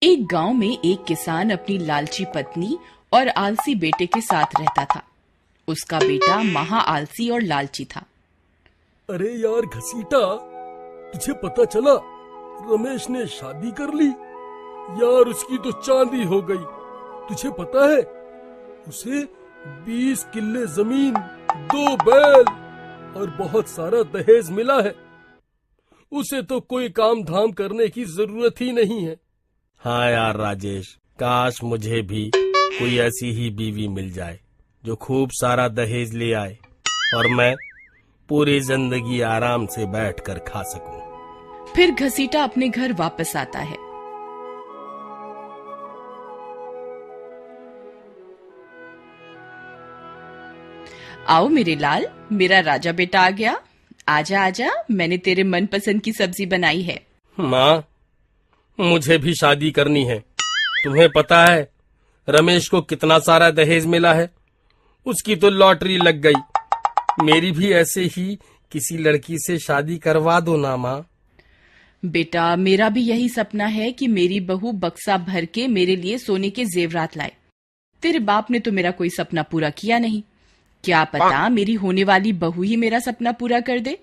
एक गांव में एक किसान अपनी लालची पत्नी और आलसी बेटे के साथ रहता था। उसका बेटा महा आलसी और लालची था। अरे यार घसीटा, तुझे पता चला रमेश ने शादी कर ली? यार उसकी तो चांदी हो गई। तुझे पता है उसे 20 किल्ले जमीन, 2 बैल और बहुत सारा दहेज मिला है। उसे तो कोई काम धाम करने की जरूरत ही नहीं है। हाँ यार राजेश, काश मुझे भी कोई ऐसी ही बीवी मिल जाए जो खूब सारा दहेज ले आए और मैं पूरी जिंदगी आराम से बैठकर खा सकूं। फिर घसीटा अपने घर वापस आता है। आओ मेरे लाल, मेरा राजा बेटा आ गया। आजा आजा, मैंने तेरे मनपसंद की सब्जी बनाई है। माँ, मुझे भी शादी करनी है। तुम्हें पता है रमेश को कितना सारा दहेज मिला है? उसकी तो लॉटरी लग गई। मेरी भी ऐसे ही किसी लड़की से शादी करवा दो ना माँ। बेटा, मेरा भी यही सपना है कि मेरी बहू बक्सा भर के मेरे लिए सोने के जेवरात लाए। तेरे बाप ने तो मेरा कोई सपना पूरा किया नहीं। क्या पता मेरी होने वाली बहू ही मेरा सपना पूरा कर दे।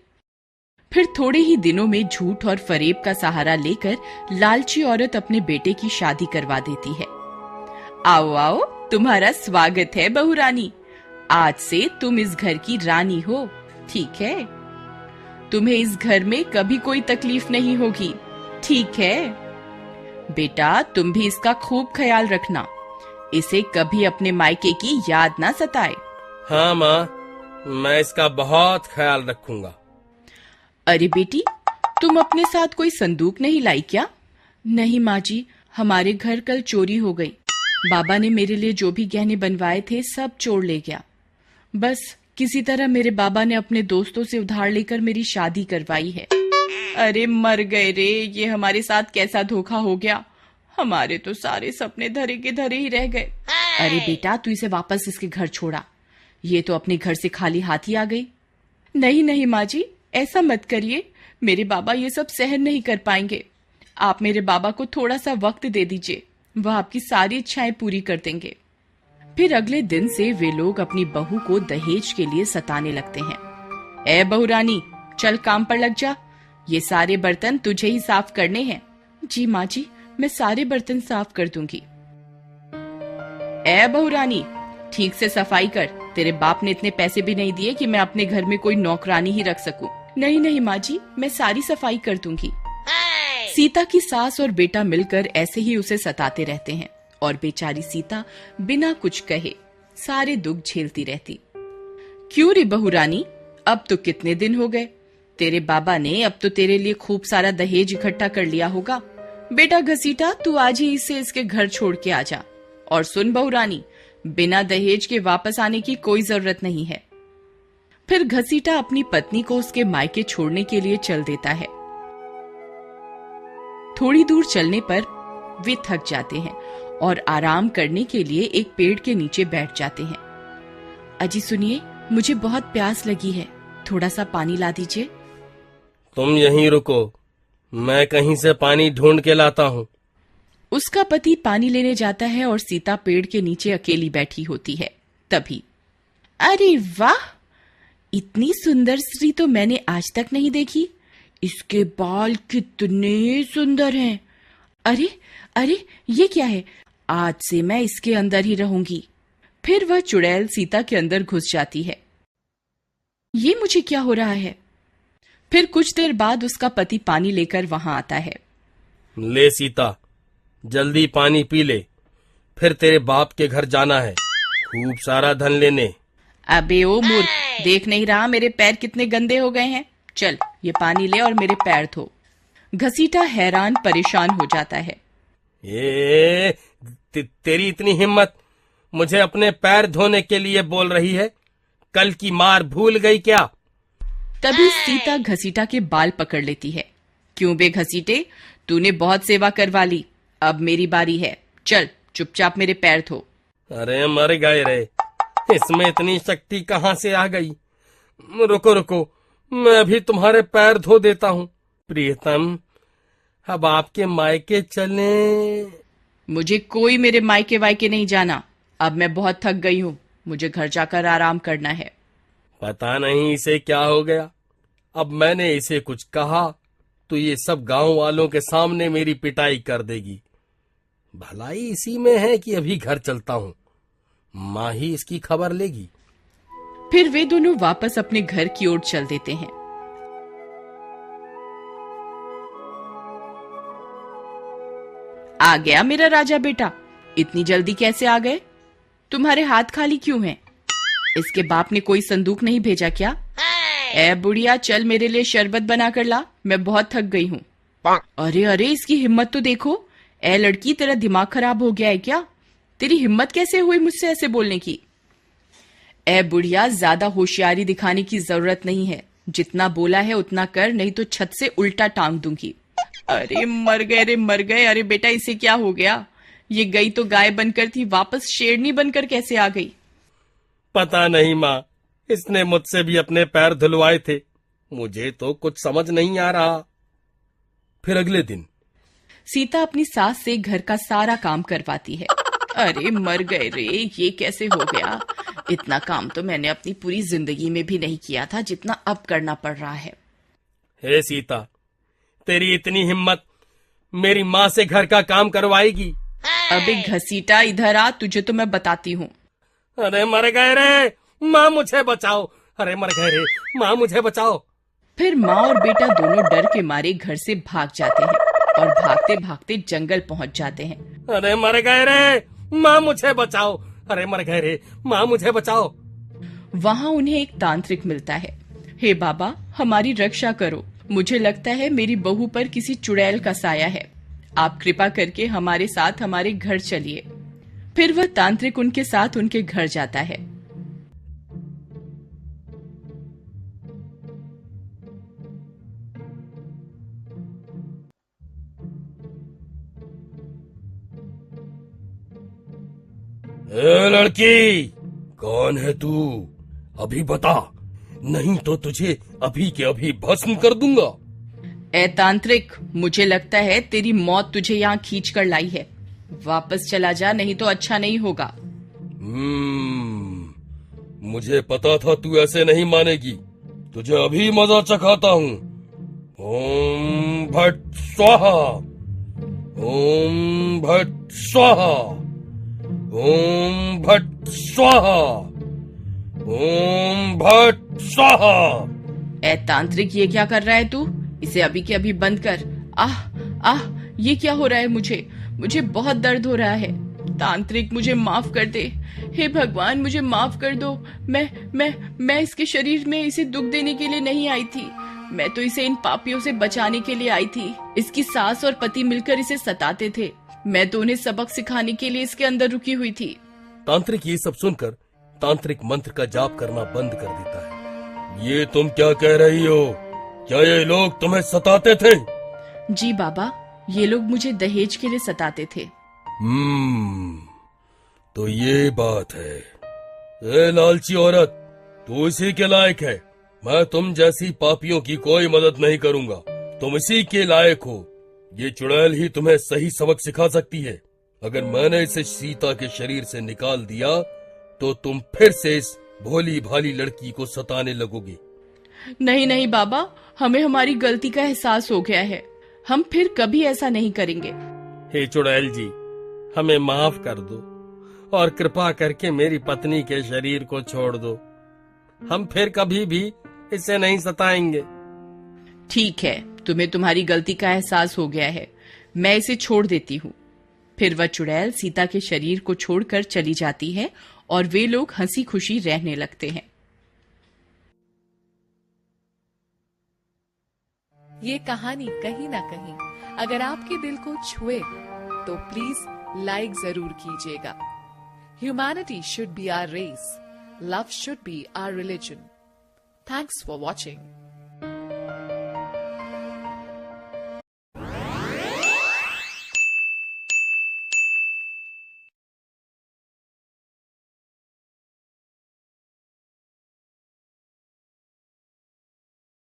फिर थोड़े ही दिनों में झूठ और फरेब का सहारा लेकर लालची औरत अपने बेटे की शादी करवा देती है। आओ आओ, तुम्हारा स्वागत है बहू रानी। आज से तुम इस घर की रानी हो, ठीक है? तुम्हें इस घर में कभी कोई तकलीफ नहीं होगी, ठीक है? बेटा, तुम भी इसका खूब ख्याल रखना। इसे कभी अपने मायके की याद ना सताए। हाँ माँ, मैं इसका बहुत ख्याल रखूंगा। अरे बेटी, तुम अपने साथ कोई संदूक नहीं लाई क्या? नहीं माँ जी, हमारे घर कल चोरी हो गई। बाबा ने मेरे लिए जो भी गहने बनवाए थे सब चोर ले गया। बस किसी तरह मेरे बाबा ने अपने दोस्तों से उधार लेकर मेरी शादी करवाई है। अरे मर गए रे, ये हमारे साथ कैसा धोखा हो गया। हमारे तो सारे सपने धरे के धरे ही रह गए। अरे बेटा, तू इसे वापस इसके घर छोड़ा। ये तो अपने घर से खाली हाथ ही आ गई। नहीं नहीं माँ जी, ऐसा मत करिए। मेरे बाबा ये सब सहन नहीं कर पाएंगे। आप मेरे बाबा को थोड़ा सा वक्त दे दीजिए, वह आपकी सारी इच्छाएं पूरी कर देंगे। फिर अगले दिन से वे लोग अपनी बहू को दहेज के लिए सताने लगते हैं। ए बहू रानी, चल काम पर लग जा। ये सारे बर्तन तुझे ही साफ करने हैं। जी माँ जी, मैं सारे बर्तन साफ कर दूंगी। ए बहू रानी, ठीक से सफाई कर। तेरे बाप ने इतने पैसे भी नहीं दिए कि मैं अपने घर में कोई नौकरानी ही रख सकूं। नहीं नहीं माँ जी, मैं सारी सफाई कर दूंगी। सीता की सास और बेटा मिलकर ऐसे ही उसे सताते रहते हैं और बेचारी सीता बिना कुछ कहे सारे दुख झेलती रहती। क्यों रे बहू रानी, अब तो कितने दिन हो गए। तेरे बाबा ने अब तो तेरे लिए खूब सारा दहेज इकट्ठा कर लिया होगा। बेटा घसीटा, तू आज ही इसे इसके घर छोड़ के आ जा। और सुन बहू रानी, बिना दहेज के वापस आने की कोई जरूरत नहीं है। फिर घसीटा अपनी पत्नी को उसके मायके छोड़ने के लिए चल देता है। थोड़ी दूर चलने पर वे थक जाते हैं और आराम करने के लिए एक पेड़ के नीचे बैठ जाते हैं। अजी सुनिए, मुझे बहुत प्यास लगी है, थोड़ा सा पानी ला दीजिए। तुम यहीं रुको, मैं कहीं से पानी ढूंढ के लाता हूँ। उसका पति पानी लेने जाता है और सीता पेड़ के नीचे अकेली बैठी होती है। तभी, अरे वाह, इतनी सुंदर स्त्री तो मैंने आज तक नहीं देखी। इसके बाल कितने सुंदर हैं। अरे अरे, ये क्या है? आज से मैं इसके अंदर ही रहूंगी। फिर वह चुड़ैल सीता के अंदर घुस जाती है। ये मुझे क्या हो रहा है? फिर कुछ देर बाद उसका पति पानी लेकर वहां आता है। ले सीता, जल्दी पानी पी ले, फिर तेरे बाप के घर जाना है खूब सारा धन लेने। अबे ओ मूर्ख, देख नहीं रहा मेरे पैर कितने गंदे हो गए हैं? चल ये पानी ले और मेरे पैर धो। घसीटा हैरान परेशान हो जाता है। तेरी इतनी हिम्मत, मुझे अपने पैर धोने के लिए बोल रही है? कल की मार भूल गई क्या? तभी सीता घसीटा के बाल पकड़ लेती है। क्यों बे घसीटे, तूने बहुत सेवा करवा ली, अब मेरी बारी है। चल चुपचाप मेरे पैर धो। अरे मर गए रे, इसमें इतनी शक्ति कहाँ से आ गई? रुको रुको, मैं भी तुम्हारे पैर धो देता हूँ। प्रियतम, अब आपके मायके चलें? मुझे कोई मेरे मायके वायके नहीं जाना। अब मैं बहुत थक गई हूँ, मुझे घर जाकर आराम करना है। पता नहीं इसे क्या हो गया। अब मैंने इसे कुछ कहा तो ये सब गांव वालों के सामने मेरी पिटाई कर देगी। भलाई इसी में है कि अभी घर चलता हूँ, माँ ही इसकी खबर लेगी। फिर वे दोनों वापस अपने घर की ओर चल देते हैं। आ गया मेरा राजा बेटा, इतनी जल्दी कैसे आ गए? तुम्हारे हाथ खाली क्यों हैं? इसके बाप ने कोई संदूक नहीं भेजा क्या? ए बुढ़िया, चल मेरे लिए शरबत बना कर ला, मैं बहुत थक गई हूँ। अरे अरे, इसकी हिम्मत तो देखो। ए लड़की, तेरा दिमाग खराब हो गया है क्या? तेरी हिम्मत कैसे हुई मुझसे ऐसे बोलने की? ए बुढ़िया, ज्यादा होशियारी दिखाने की जरूरत नहीं है। जितना बोला है उतना कर, नहीं तो छत से उल्टा टांग दूंगी। अरे मर गए रे मर गए। अरे बेटा, इसे क्या हो गया? ये गई तो गाय बनकर थी, वापस शेरनी बनकर कैसे आ गई? पता नहीं माँ, इसने मुझसे भी अपने पैर धुलवाए थे, मुझे तो कुछ समझ नहीं आ रहा। फिर अगले दिन सीता अपनी सास से घर का सारा काम करवाती है। अरे मर गए रे, ये कैसे हो गया? इतना काम तो मैंने अपनी पूरी जिंदगी में भी नहीं किया था जितना अब करना पड़ रहा है। हे सीता, तेरी इतनी हिम्मत, मेरी माँ से घर का काम करवाएगी? अबे घसीटा, इधर आ, तुझे तो मैं बताती हूँ। अरे मर गए रे माँ, मुझे बचाओ। अरे मर गए रे माँ, मुझे बचाओ। फिर माँ और बेटा दोनों डर के मारे घर से भाग जाते हैं और भागते भागते जंगल पहुँच जाते हैं। अरे मर गए रे माँ, मुझे बचाओ। अरे मर गए रे माँ, मुझे बचाओ। वहाँ उन्हें एक तांत्रिक मिलता है। हे बाबा, हमारी रक्षा करो, मुझे लगता है मेरी बहू पर किसी चुड़ैल का साया है। आप कृपा करके हमारे साथ हमारे घर चलिए। फिर वह तांत्रिक उनके साथ उनके घर जाता है। ए लड़की, कौन है तू? अभी बता, नहीं तो तुझे अभी के अभी भस्म कर दूंगा। ए तांत्रिक, मुझे लगता है तेरी मौत तुझे यहाँ खींच कर लाई है। वापस चला जा, नहीं तो अच्छा नहीं होगा। मुझे पता था तू ऐसे नहीं मानेगी, तुझे अभी मजा चखाता हूँ। ओम भट स्वाहा, ओम भट स्वाहा, ओम भट स्वाहा, ओम भट स्वाहा। ए तांत्रिक, ये क्या कर रहा है तू? इसे अभी के अभी बंद कर। आह आह, ये क्या हो रहा है? मुझे बहुत दर्द हो रहा है। तांत्रिक, मुझे माफ कर दे। हे भगवान, मुझे माफ कर दो। मैं इसके शरीर में इसे दुख देने के लिए नहीं आई थी। मैं तो इसे इन पापियों से बचाने के लिए आई थी। इसकी सास और पति मिलकर इसे सताते थे। मैं तो उन्हें सबक सिखाने के लिए इसके अंदर रुकी हुई थी। तांत्रिक ये सब सुनकर तांत्रिक मंत्र का जाप करना बंद कर देता है। ये तुम क्या कह रही हो? क्या ये लोग तुम्हें सताते थे? जी बाबा, ये लोग मुझे दहेज के लिए सताते थे। तो ये बात है। ए लालची औरत, तू इसी के लायक है। मैं तुम जैसी पापियों की कोई मदद नहीं करूंगा, तुम इसी के लायक हो। ये चुड़ैल ही तुम्हें सही सबक सिखा सकती है। अगर मैंने इसे सीता के शरीर से निकाल दिया तो तुम फिर से इस भोली भाली लड़की को सताने लगोगी। नहीं नहीं बाबा, हमें हमारी गलती का एहसास हो गया है। हम फिर कभी ऐसा नहीं करेंगे। हे चुड़ैल जी, हमें माफ कर दो और कृपा करके मेरी पत्नी के शरीर को छोड़ दो। हम फिर कभी भी इसे नहीं सताएंगे। ठीक है, तुम्हें तुम्हारी गलती का एहसास हो गया है, मैं इसे छोड़ देती हूँ। फिर वह चुड़ैल सीता के शरीर को छोड़कर चली जाती है और वे लोग हंसी खुशी रहने लगते हैं। ये कहानी कहीं ना कहीं अगर आपके दिल को छुए तो प्लीज लाइक जरूर कीजिएगा। Humanity should be our race, love should be our religion. Thanks for watching.